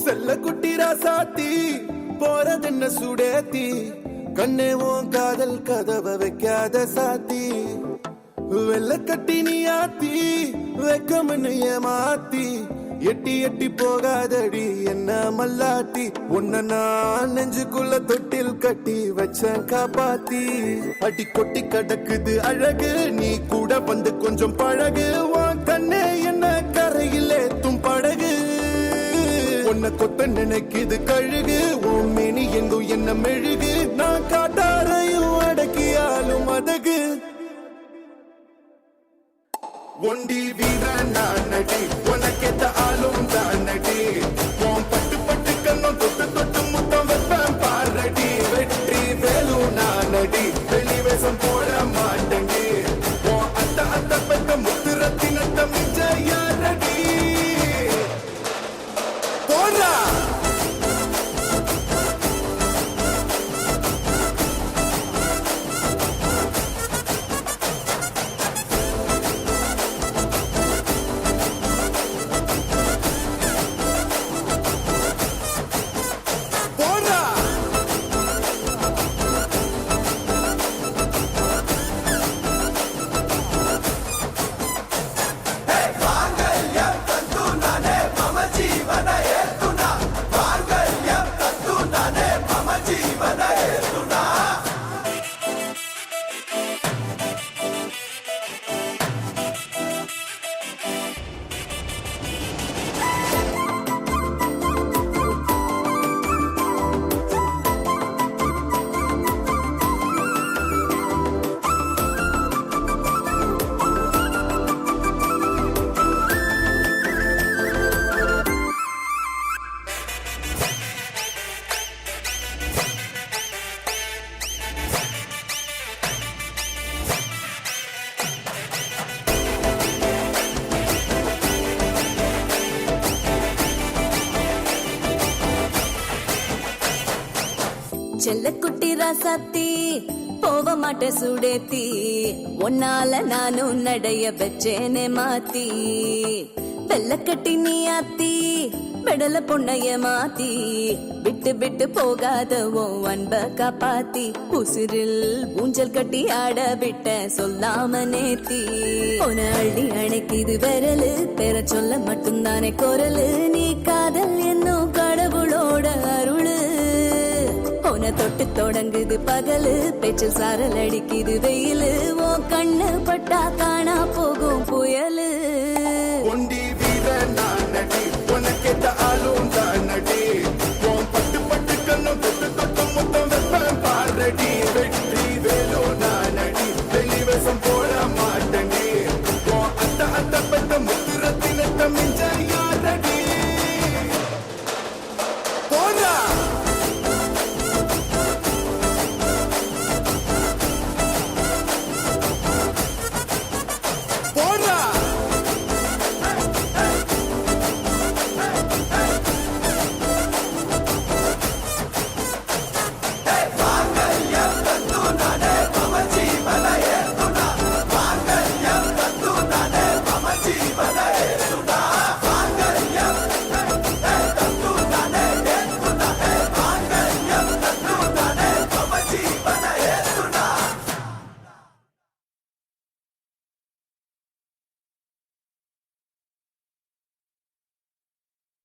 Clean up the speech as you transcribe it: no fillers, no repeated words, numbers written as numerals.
செல்ல குட்டி ராசாத்தி போறதென்ன சுடேத்தி கண்ணே உன் காதல் கதவை வைக்காத சாத்தி வெள்ள கட்டி நீ ஆத்தி வெக்கம்னு ஏமாத்தி எட்டி எட்டி போகாதடி என்ன மல்லாட்டி உன்ன நான் நெஞ்சுக்குள்ள தொட்டில் கட்டி வச்ச காப்பாத்தி அடி கொட்டி கடக்குது அழகு நீ கூட வந்து கொஞ்சம் பழகு உன் கண்ணே என்ன கரையில் ஏத்தும் படகு உன்னை கொத்த நினைக்குது கழுகு உன் மேனி எங்கும் என்ன மெழுகு நான் காட்டாரையும் அடக்கியாலும் அதகு ஒண்டி வீரன் நான் நடி உனக்கேத்த ஆளும் தான் நடி உன் பட்டு பட்டு கண்ணும் தொட்டு தொட்டு முத்தம் வைப்பேன் பாரடி வெற்றி வேலு நான் நடி வெளி வேஷம் போட மாட்டேங்கி உன் அத்த அத்த பெத்த முத்து ரத்தினத்த மிச்ச யாரடி போடா செல்ல குட்டி ராசாத்தி போக மாட்ட சுடேத்தி ஒன்னால நானும் நடைய வச்சேனே மாத்தி வெள்ள கட்டி நீ ஆத்தி பெடல பொண்ணைய மாத்தி விட்டு விட்டு போகாத உன் அன்ப காப்பாத்தி உசிரில் ஊஞ்சல் கட்டி ஆட விட்ட சொல்லாம நேத்தி உன அள்ளி அணைக்குது விரலு பெற சொல்ல மட்டும்தானே குரலு நீ காதல் என்னும் கடவுளோட அருளு உன தொட்டு தொடங்குது பகலு பேச்சில் சாரல் அடிக்குது வெயிலு ஓ கண்ணு பட்டா காணா போகும் புயலு ஒண்டி வீரன் நான் நடி உனக்கேத்த ஆளும்